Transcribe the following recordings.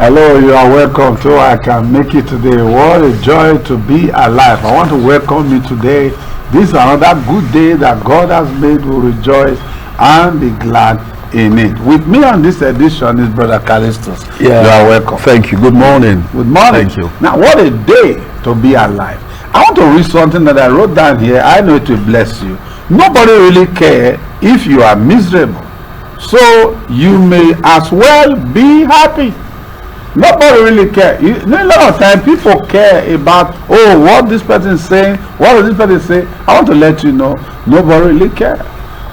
Hello, you are welcome to I Can Make It Today. What a joy to be alive. I want to welcome you today. This is another good day that God has made. We'll rejoice and be glad in it. With me on this edition is Brother Callistus. Yeah. You are welcome. Thank you. Good morning. Good morning. Thank you. Now, what a day to be alive. I want to read something that I wrote down here. I know it will bless you. Nobody really cares if you are miserable. So you may as well be happy. Nobody really cares. You know, a lot of times people care about, oh, what this person is saying, what does this person say. I want to let you know, nobody really cares.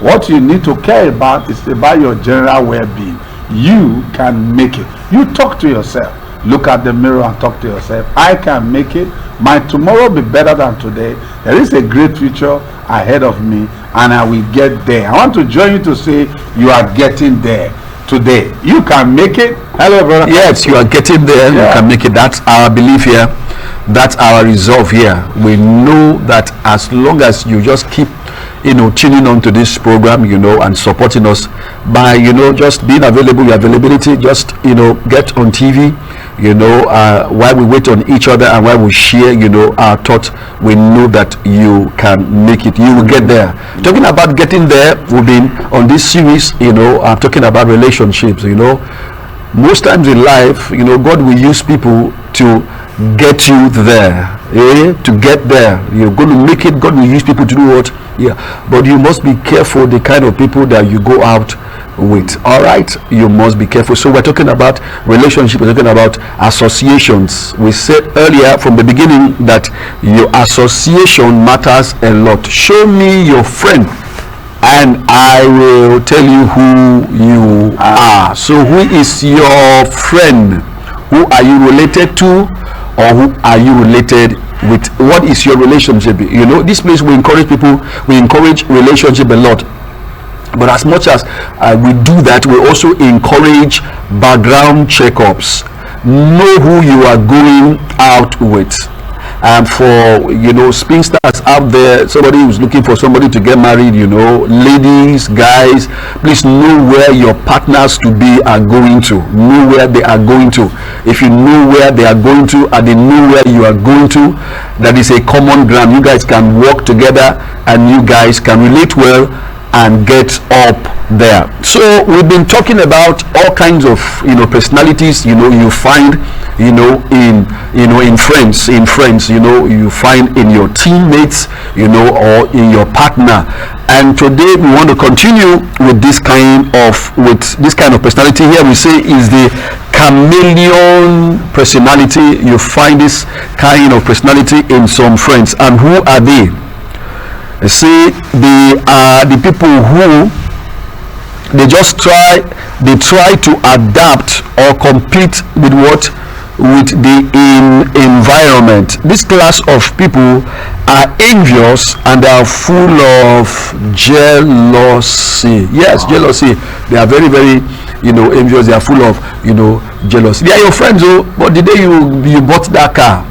What you need to care about is about your general well-being. You can make it. You talk to yourself. Look at the mirror and talk to yourself. I can make it. My tomorrow will be better than today. There is a great future ahead of me, and I will get there. I want to join you to say you are getting there today. You can make it. Hello, brother. Yes, you are getting there. Yeah. You can make it. That's our belief here. That's our resolve here. We know that as long as you just keep, tuning on to this program, and supporting us by, just being available, your availability, just, get on TV, while we wait on each other and while we share, our thoughts, we know that you can make it. You will get there. Talking about getting there, we've been on this series, talking about relationships, most times in life, God will use people to get you there, to get there. You're going to make it. God will use people to do what? But you must be careful the kind of people that you go out with. All right, you must be careful. So we're talking about relationship. We're talking about associations. We said earlier from the beginning that your association matters a lot. Show me your friend and I will tell you who you are. So who is your friend? Who are you related to, or who are you related with? What is your relationship? This place we encourage people, we encourage relationship a lot. But as much as we do that, we also encourage background checkups. Know who you are going out with. And for spinsters out there, somebody who's looking for somebody to get married, ladies, guys, please know where your partners to be are going to. Know where they are going to. If you know where they are going to and they know where you are going to, that is a common ground. You guys can work together and you guys can relate well and get up there. So we've been talking about all kinds of personalities you find in friends, you find in your teammates, or in your partner. And today we want to continue with this kind of personality. Here we say is the chameleon personality. You find this kind of personality in some friends. And who are they? See, they are the people who they try to adapt or compete with the environment. This class of people are envious and they are full of jealousy. Yes, jealousy. They are very, very envious. They are full of jealousy. They are your friends, but the day you bought that car,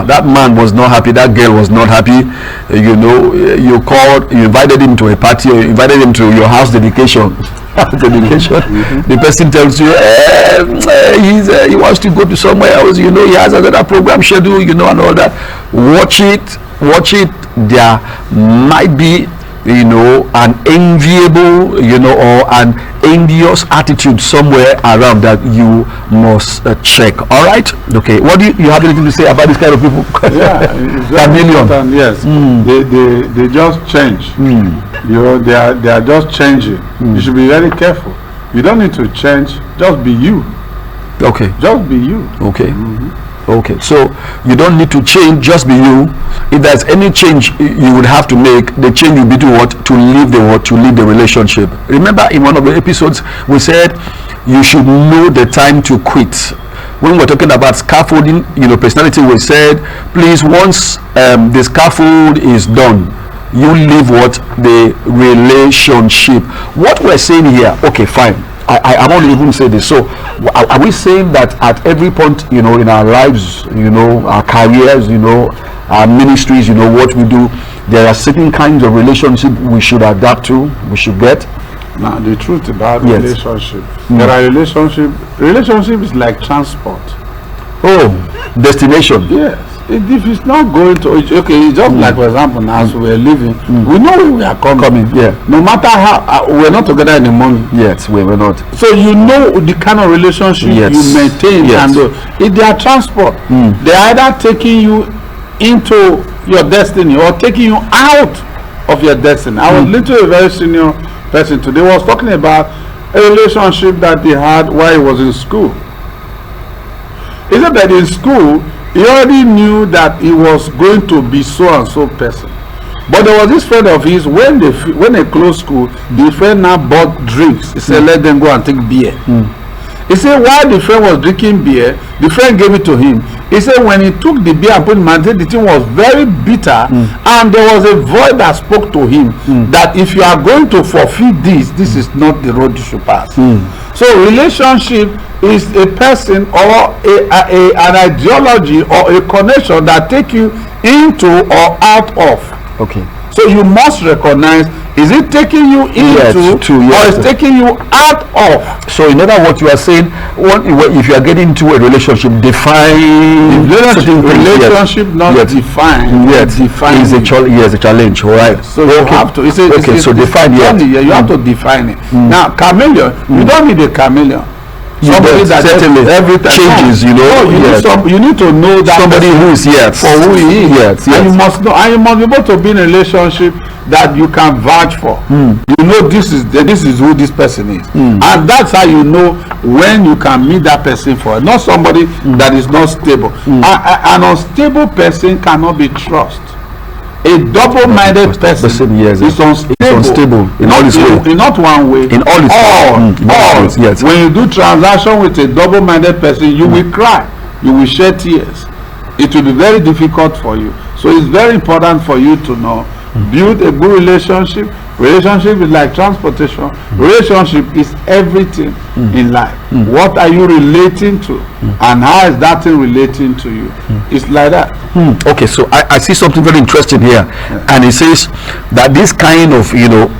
that man was not happy, that girl was not happy. You called, you invited him to a party, or you invited him to your house dedication. The person tells you he wants to go to somewhere else, he has another program schedule, and all that. Watch it. There might be an enviable or an envious attitude somewhere around that you must check. All right, okay, what do you have anything to say about this kind of people? Yeah, chameleon. Yes. They just change. They are just changing. You should be very careful. You don't need to change, just be you. Okay, just be you. Okay. Okay, so you don't need to change, just be you. If there's any change you would have to make, the change will be to what? To leave the relationship. Remember in one of the episodes we said you should know the time to quit. When we're talking about scaffolding, personality, we said please, once the scaffold is done, you leave the relationship. What we're saying here, okay, fine, I won't even say this. So are we saying that at every point in our lives, our careers, our ministries, what we do, there are certain kinds of relationship we should adapt to, we should get? Now, the truth about Yes. relationship, there are relationship is like transport. Oh, destination. Yes. If it's not going to, okay, it's just like, for example, now as we're living, we know where we are coming. Yeah. No matter how, we're not together in the morning. Yes, we were not. So you know the kind of relationship Yes. you maintain. Yes. And if they are transport, they're either taking you into your destiny or taking you out of your destiny. I was listening to a very senior person today, was talking about a relationship that he had while he was in school. He said that in school, he already knew that he was going to be so and so person. But there was this friend of his, when they closed school, the friend now bought drinks. He said, let them go and take beer. He said, while the friend was drinking beer, the friend gave it to him. He said, when he took the beer and put it in his mouth, the thing was very bitter, and there was a voice that spoke to him that if you are going to fulfill this is not the road you should pass. So relationship is a person or an ideology or a connection that take you into or out of. Okay. So you must recognize, is it taking you into or is taking you out of? So in other words, you are saying, if you are getting into a relationship, define relationship not defined. Yes, define is a challenge. All right. So you have to. So define it. You have to define it. Now, chameleon. You don't need a chameleon. Somebody that certainly every time changes, you know. You need to know that somebody who is for who he is. Yes. And you must know, and you must be able to be in a relationship that you can vouch for. You know this is who this person is, and that's how you know when you can meet that person for. Not somebody that is not stable. An unstable person cannot be trusted. A double-minded person is unstable in all his ways. In not one way. In all his ways. Yes. When you do transaction with a double-minded person, you will cry. You will shed tears. It will be very difficult for you. So it's very important for you to know. Build a good relationship. Relationship is like transportation. Relationship is everything in life. What are you relating to, and how is that thing relating to you? It's like that. Okay, so I see something very interesting here, and it says that this kind of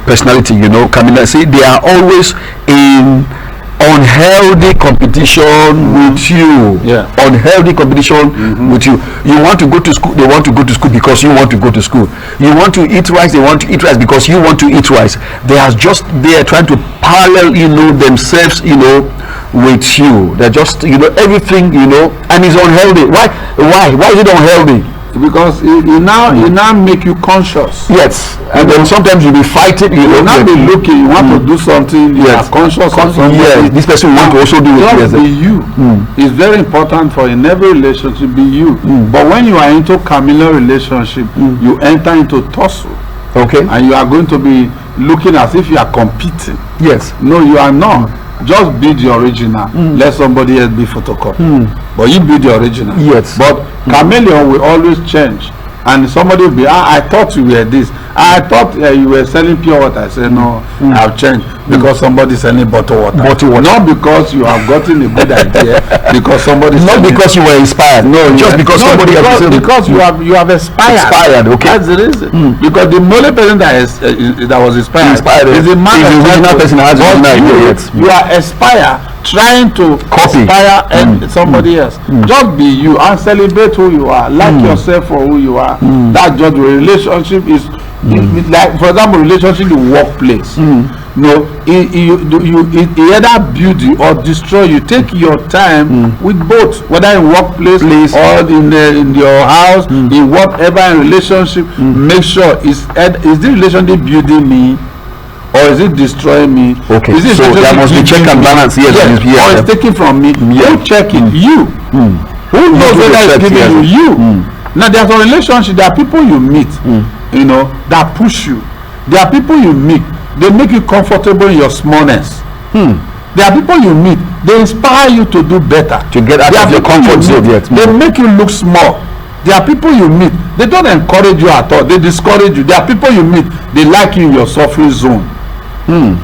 personality, Camila, say they are always in unhealthy competition with you. Unhealthy competition with you. You want to go to school, they want to go to school because you want to go to school. You want to eat rice, they want to eat rice because you want to eat rice. They are trying to parallel themselves with you. They're just everything and it's unhealthy. Why is it unhealthy? Because it now make you conscious. Yes, and then sometimes you'll be fighting. You will not be looking. You want to do something. You are conscious of something. Yes, this person want to also do it. Just be you. It's very important for in every relationship be you. But when you are into chameleon relationship, you enter into tussle. Okay. And you are going to be looking as if you are competing. Yes. No, you are not. Just be the original. Let somebody else be photocopy. But you be the original. Yes. But chameleon will always change. And somebody will be, I thought you were this. I thought you were selling pure water. I said, no, I've changed. Because somebody's selling bottled water. Not because you have gotten a good idea. Because somebody. Not because you were inspired. No, just because somebody has said. Because you have inspired. Inspired, okay. That's the reason. Because the only person that was inspired is the man the original person that has the you are inspired trying to inspire somebody else. Just be you and celebrate who you are. Like yourself for who you are. That just the relationship is like, for example, relationship in the workplace. No, it either build you or destroy you. Take your time with both, whether in workplace or in your house, in whatever in relationship. Make sure is the relationship building me, or is it destroying me? Okay, is it so there must be check and balance. Yes. Or it's taking from me. Who checking you? Who knows whether it's giving you? Now there's a relationship. There are people you meet, that push you. There are people you meet. They make you comfortable in your smallness. There are people you meet. They inspire you to do better. To get out of your comfort zone. They make you look small. There are people you meet. They don't encourage you at all. They discourage you. There are people you meet. They like you in your suffering zone.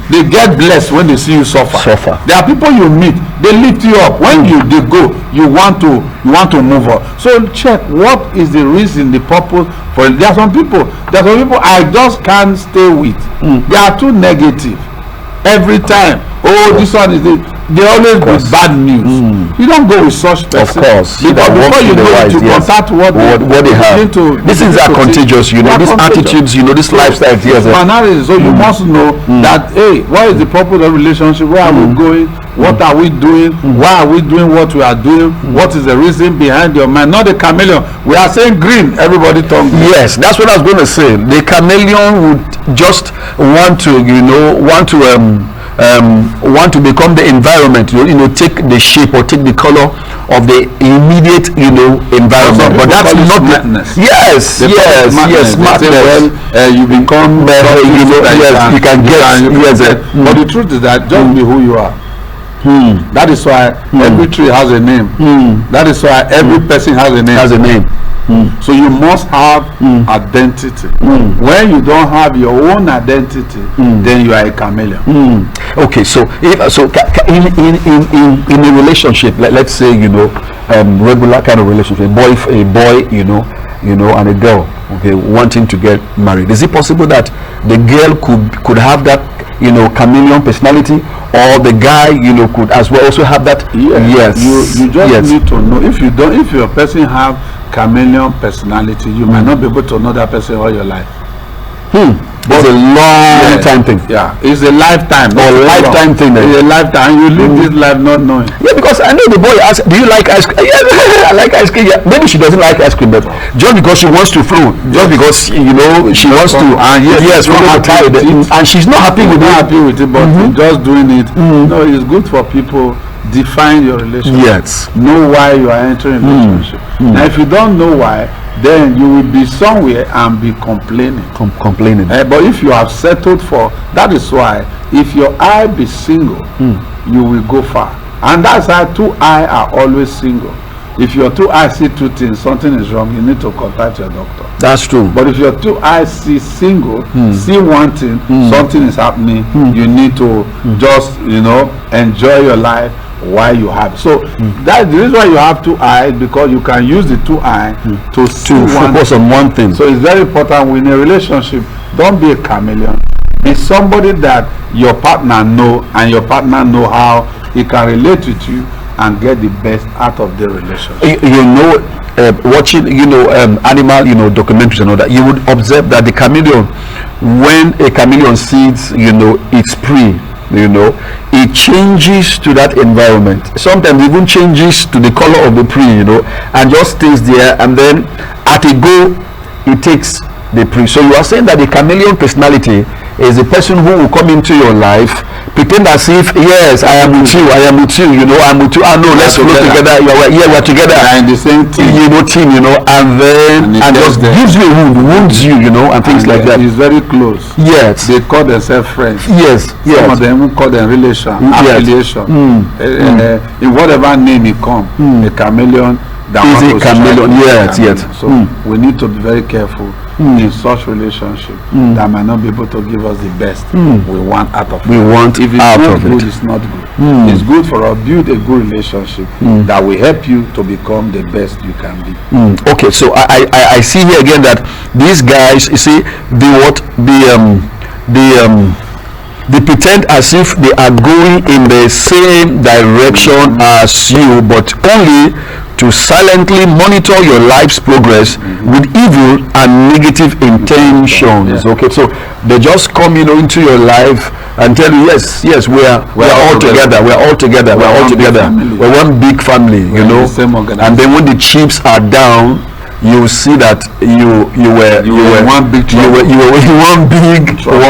They get blessed when they see you suffer. There are people you meet. They lift you up. When they go, you want to move on. So check what is the reason, the purpose for it. There are some people I just can't stay with. They are too negative. every time. Oh, this one is it. They always be bad news. You don't go with such person. Of course. Because before you know it, you contact what they have. These things are contagious, you know, these attitudes, you know, this lifestyle. So you must know that, hey, what is the purpose of relationship? Where are we going? What are we doing? Why are we doing what we are doing? What is the reason behind your mind? Not the chameleon. We are saying green, everybody turn green. Yes, that's what I was going to say. The chameleon would just want to, you know, want to become the environment, you know, take the shape or take the color of the immediate, you know, environment. But that's not smartness. Yes, smartness. You become, you know, yes, you can get. But the truth is that just be who you are. That is why every tree has a name. That is why every person has a name. So you must have identity. When you don't have your own identity, then you are a chameleon. Okay, so in a relationship, let's say, you know, regular kind of relationship, a boy, you know, and a girl, okay, wanting to get married. Is it possible that the girl could have that, you know, chameleon personality, or the guy, you know, could as well also have that? Yes. You just need to know. If your person have chameleon personality, you might not be able to know that person all your life. It's a long time thing. Yeah, it's a lifetime. Or lifetime thing. It's a lifetime. You live this life not knowing. Yeah, because I know the boy asks, do you like ice cream? Yeah, I like ice cream. Yeah. Maybe she doesn't like ice cream, but just because she wants to flow, just because, you know, she wants to, and and she's not happy with it, but just doing it. No, it's good for people. Define your relationship. Yes. Know why you are entering a relationship. Now, if you don't know why, then you will be somewhere and be complaining. But if you have settled for, that is why, if your eye be single, you will go far. And that's why two eyes are always single. If your two eyes see two things, something is wrong, you need to contact your doctor. That's true. But if your two eyes see single, see one thing, something is happening, you need to just, you know, enjoy your life while you have. So that's the reason why you have two eyes, because you can use the two eyes to focus on one thing. So it's very important in a relationship. Don't be a chameleon. Be somebody that your partner know, and your partner know how he can relate with you and get the best out of the relationship. You know, watching, you know, animal, you know, documentaries and all that, you would observe that the chameleon, when a chameleon sees, you know, its prey, you know, it changes to that environment. Sometimes even changes to the color of the prey, you know, and just stays there, and then at a go it takes the prey. So you are saying that the chameleon personality is the person who will come into your life, pretend as if, yes, I am with you, you know, I'm with you. I know, let's flow together. We're together. We're in the same team, you know, and then just gives you a wounds you, you know, and things like that. It's very close. Yes. They call themselves friends. Yes. Some of them call them relation, affiliation. In whatever name it comes, a chameleon. Is a chameleon. Yes. So we need to be very careful in such relationship that might not be able to give us the best we want out of it. If it's not good, it's not good. It's good for us. Build a good relationship that will help you to become the best you can be. Okay, so I see here again that these guys, you see, they pretend as if they are going in the same direction as you, but only to silently monitor your life's progress with evil and negative intentions. Okay, so they just come, you know, into your life and tell you, yes, we are all together. We're all together. We're one big family, you know. And then when the chips are down, you see that you were one big trouble. You were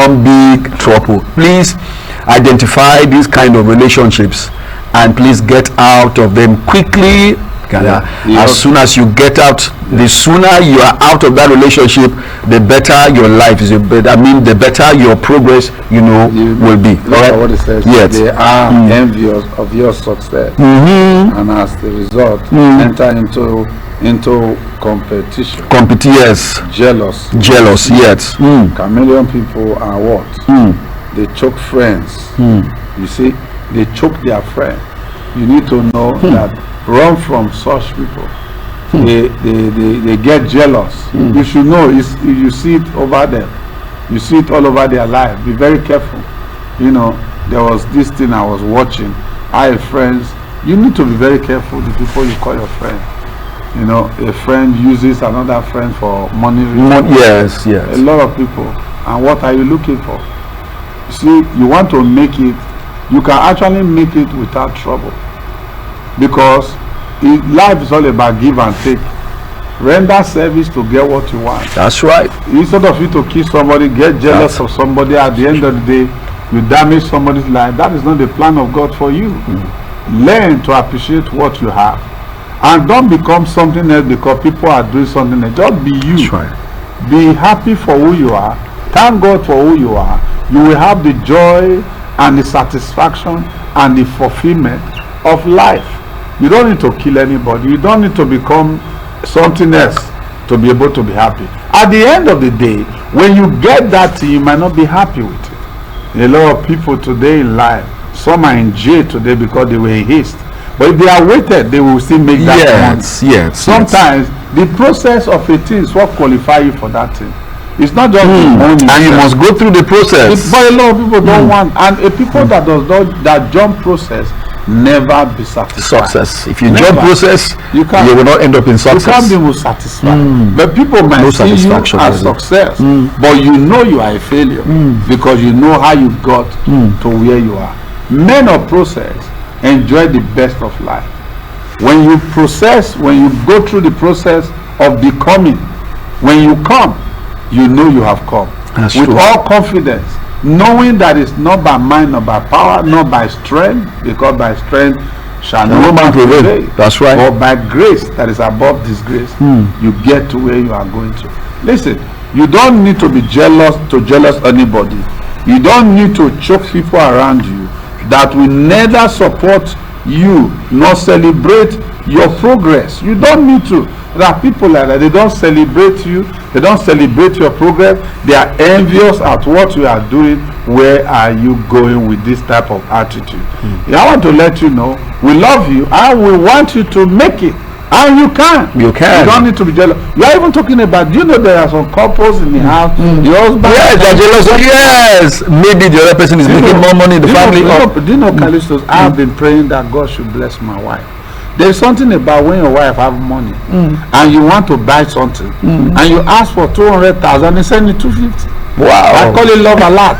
one big trouble. Please identify these kind of relationships and please get out of them quickly. As soon as you get out, the sooner you are out of that relationship, the better your life is. The better your progress, you know, will be. Right? What it says. Yes. They are envious of your success, and as the result, enter into competition. Yes. Jealous. Yes. Chameleon people are what? They choke friends. You see, they choke their friend. You need to know that. Run from such people. They get jealous. You should know. You see it over them. You see it all over their life. Be very careful. You know, there was this thing I was watching. I have friends. You need to be very careful the people you call your friend. You know, a friend uses another friend for money. Yes, yes. A lot of people. And what are you looking for? You see, you want to make it. You can actually make it without trouble, because life is all about give and take. Render service to get what you want. That's right. Instead of you to kill somebody, get jealous of somebody, at the end of the day you damage somebody's life. That is not the plan of God for you. Learn to appreciate what you have, and don't become something else because people are doing something else. Just be you. That's right. Be happy for who you are. Thank God for who you are. You will have the joy and the satisfaction and the fulfillment of life. You don't need to kill anybody. You don't need to become something else to be able to be happy. At the end of the day, when you get that thing, you might not be happy with it. A lot of people today in life, some are in jail today because they were in haste. But if they are waited, they will still make that money. Yes. Sometimes the process of a thing is what qualify you for that thing. It's not just the money. And you must go through the process. But a lot of people don't want, and a people that does not, that jump process never be satisfied. Success. If you jump process, you will not end up in success. You can't be most satisfied. But people might see you as success, but you know you are a failure because you know how you got to where you are. Men of process enjoy the best of life. When you process, when you go through the process of becoming, when you come, you know you have come. That's with true. all confidence, knowing that it's not by mind, not by power, not by strength, because by strength shall no man prevail. That's right. But by grace that is above disgrace, you get to where you are going to. Listen, you don't need to be jealous anybody. You don't need to choke people around you that will neither support you nor celebrate your progress. You don't need to. There are people like that. They don't celebrate you. They don't celebrate your progress. They are envious at what you are doing. Where are you going with this type of attitude? I want to let you know, we love you and we want you to make it. And you can. You can. You don't need to be jealous. You are even talking about, do you know there are some couples in the house? The husband. Yes, they're jealous. Yes. Maybe the other person is making more money in the family. Do you know, Callistus, I have been praying that God should bless my wife. There's something about when your wife have money and you want to buy something and you ask for 200,000, they send you 250. Wow. I call it love a lot.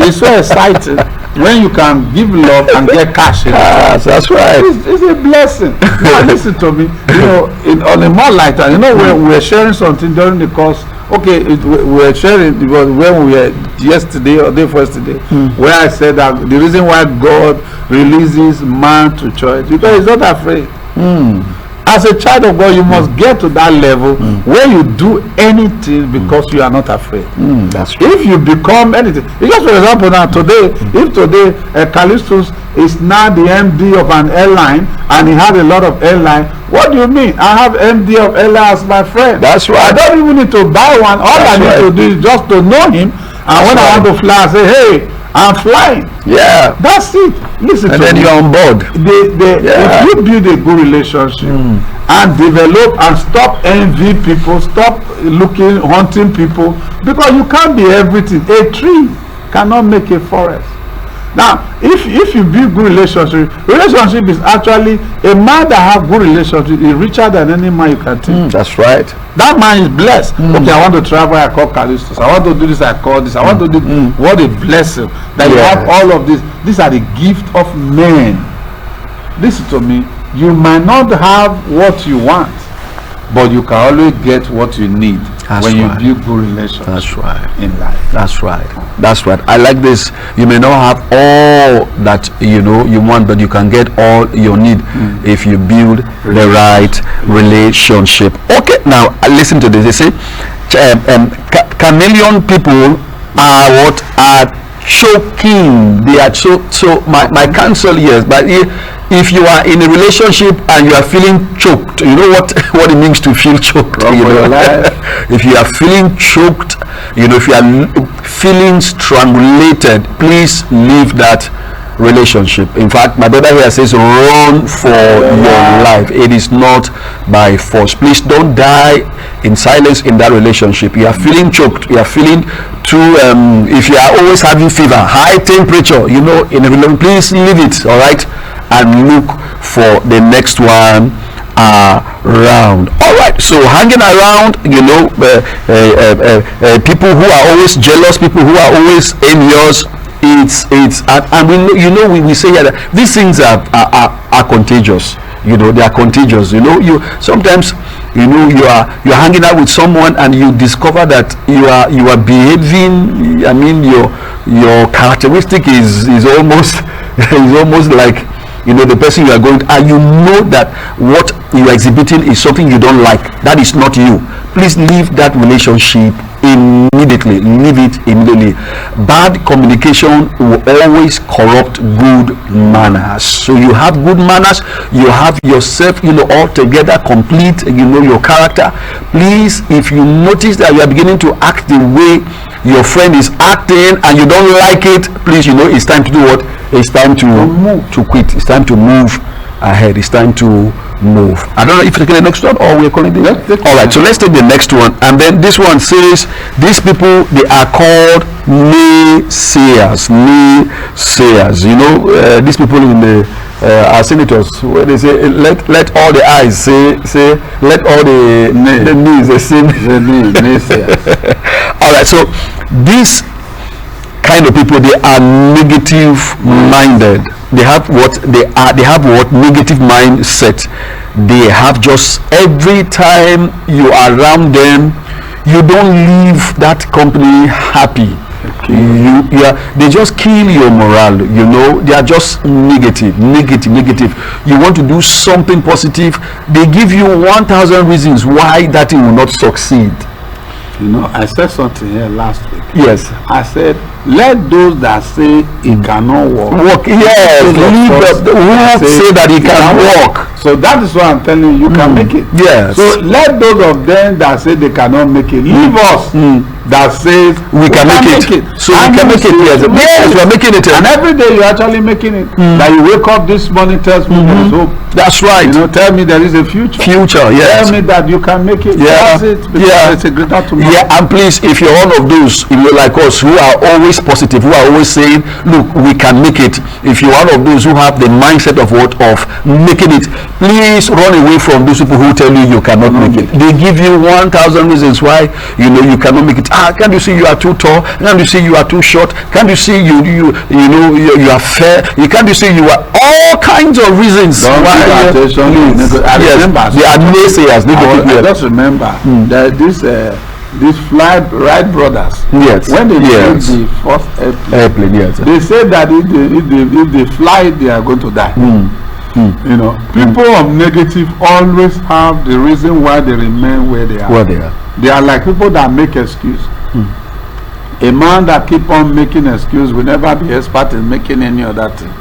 It's so exciting when you can give love and get cash. Yes, that's right. It's a blessing. Now listen to me. You know, on a more lighter, you know, when we were sharing something during the course. Okay, we were sharing because when we were yesterday or day before yesterday, where I said that the reason why God releases man to church because he's not afraid. As a child of God, you must get to that level where you do anything because you are not afraid. That's true. If you become anything, because for example now today, if today Callistus is now the MD of an airline and he had a lot of airline, what do you mean? I have MD of airline as my friend. That's right. I don't even need to buy one. All I need to do is just to know him, and when I want to fly, I say, hey, I'm flying. Yeah. That's it. Listen and to then me. you're on board. If you build a good relationship and develop and stop envying people, stop hunting people, because you can't be everything. A tree cannot make a forest. Now, if you build good relationship is actually a man that have good relationship is richer than any man you can think. That's right. That man is blessed. Okay, I want to travel, I call Callistus. I want to do this, I call this. I want to do what a blessing that you have all of this. These are the gift of men. Listen to me. You might not have what you want, but you can always get what you need. That's when right. you build good relationships. That's right. In life. That's right. That's right. I like this. You may not have all that you want, but you can get all you need if you build the right relationship. Okay, now listen to this. They say chameleon people are choking. They are so my counsel here, but if you are in a relationship and you are feeling choked, you know what it means to feel choked. If you are feeling choked, if you are feeling strangulated, please leave that relationship. In fact, my brother here says run for your life. It is not by force. Please don't die in silence in that relationship. You are feeling choked, you are feeling too if you are always having fever, high temperature, in a relationship, please leave it, all right, and look for the next one around. All right, so hanging around, people who are always jealous, people who are always envious, it's and we say here that these things are contagious. They are contagious. You sometimes you're hanging out with someone and you discover that you are behaving, your characteristic is almost is almost like the person you are going to, and that what you are exhibiting is something you don't like. That is not you. Please leave that relationship immediately. Leave it immediately. Bad communication will always corrupt good manners. So you have good manners, you have yourself all together complete, your character. Please, if you notice that you are beginning to act the way your friend is acting and you don't like it, please, it's time to do what? It's time to move, to quit. It's time to move ahead. It's time to move. I don't know if you take the next one or we're calling the all right, so let's take the next one. And then this one says these people, they are called naysayers. These people in the our senators, where they say let all the eyes say let all the knees say naysayers. All right, so this kind of people, they are negative minded. They have what negative mindset. They have just, every time you are around them, you don't leave that company happy. They just kill your morale. They are just negative. You want to do something positive, they give you 1,000 reasons why that thing will not succeed. I said something here last week. Yes. I said, let those that say it cannot work. Yes. Leave who say that it can work. So that is why I'm telling you, you can make it. Yes. So let those of them that say they cannot make it, leave us that says we can make it. So we can make it. Yes, we are making it. And every day you're actually making it. That you wake up this morning, tells me there is hope. That's right. Tell me there is a future. Yes. Tell me that you can make it. Yeah. That's it. Because it's a greater tomorrow. Yeah, and please, if you're one of those, like us, who are always positive, who are always saying, look, we can make it. If you're one of those who have the mindset of making it, please run away from those people who tell you cannot make it. They give you 1,000 reasons why you cannot make it. Can't you see you are too tall? Can't you see you are too short? Can't you see you are fair? Can't you see you are all kinds of reasons why? I remember. They are naysayers. I just remember that these Wright brothers, when they built the first airplane, they said that if they fly, they are going to die. People of negative always have the reason why they remain where they are. They are like people that make excuse. A man that keep on making excuse will never be expert in making any other thing.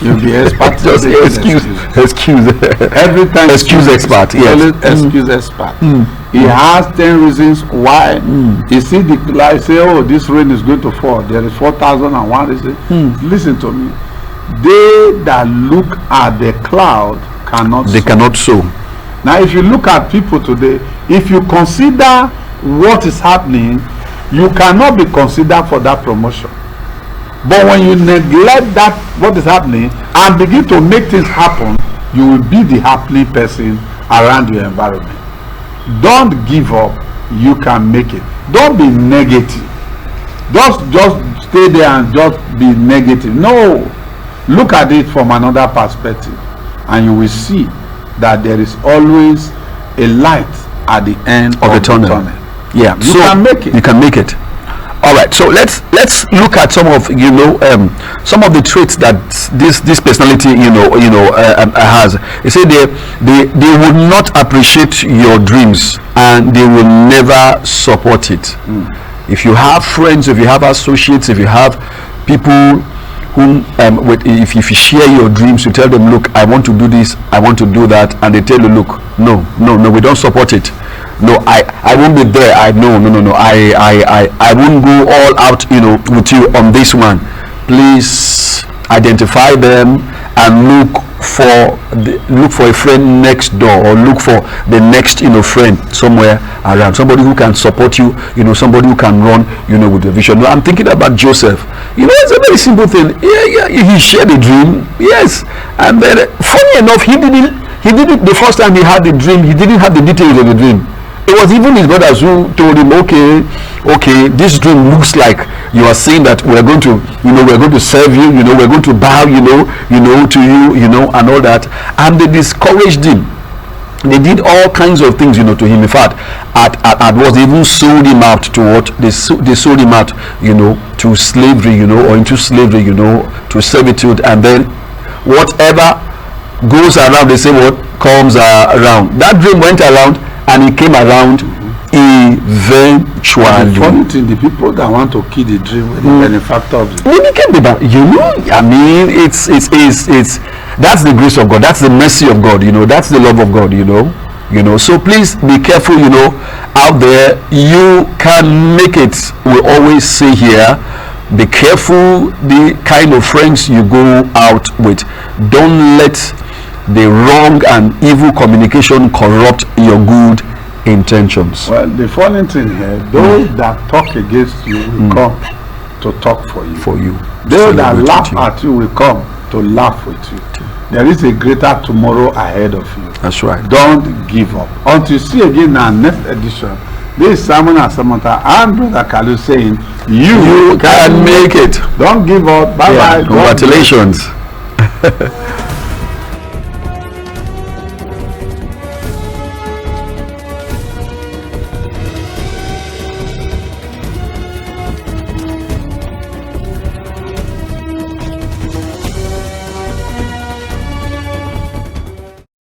You'll be expert. Just excuse. Every time excuse expert. Yes. Excuse expert. He has 10 reasons why. You see the light, say, oh, this rain is going to fall. There is 4,001 reasons. Listen to me. They that look at the cloud cannot sow. Now, if you look at people today, if you consider what is happening, you cannot be considered for that promotion. But when you neglect that what is happening and begin to make things happen, you will be the happening person around your environment. Don't give up. You can make it. Don't be negative. Just stay there and just be negative. No. Look at it from another perspective, and you will see that there is always a light at the end of the tunnel. Yeah, you can make it. You can make it. All right, so let's look at some of some of the traits that this personality has. They say they will not appreciate your dreams and they will never support it. If you have friends, if you have associates, if you have people whom if you share your dreams, you tell them, look, I want to do this, I want to do that, and they tell you, look, no, we don't support it. No, I won't be there. I won't go all out with you on this one. Please identify them and look for a friend next door, or look for the next friend somewhere around, somebody who can support you, somebody who can run with the vision. I'm thinking about Joseph. It's a very simple thing. He shared a dream, yes, and then funny enough, he didn't the first time he had the dream, he didn't have the details of the dream. It was even his brothers who told him, okay, this dream looks like you are saying that we're going to serve you, we're going to bow, to you, and all that. And they discouraged him. They did all kinds of things, to him. In fact, at was even sold him out to what? They sold him out, to slavery, or into slavery, to servitude. And then whatever goes around, they say what comes around. That dream went around, and it came around eventually. The funny thing, the people that want to kill the dream were the benefactor of the dream. They became it's that's the grace of God, that's the mercy of God, that's the love of God, so please be careful, out there. You can make it. We always say here, be careful the kind of friends you go out with. Don't let the wrong and evil communication corrupt your good intentions. Well, the funny thing here, those that talk against you will come to talk for you. Those that laugh at you will come to laugh with you. There is a greater tomorrow ahead of you. That's right. Don't give up. Until you see again in our next edition, this is Simon and Samantha and Brother Kalu saying, you can make it. Don't give up. Bye bye. Congratulations.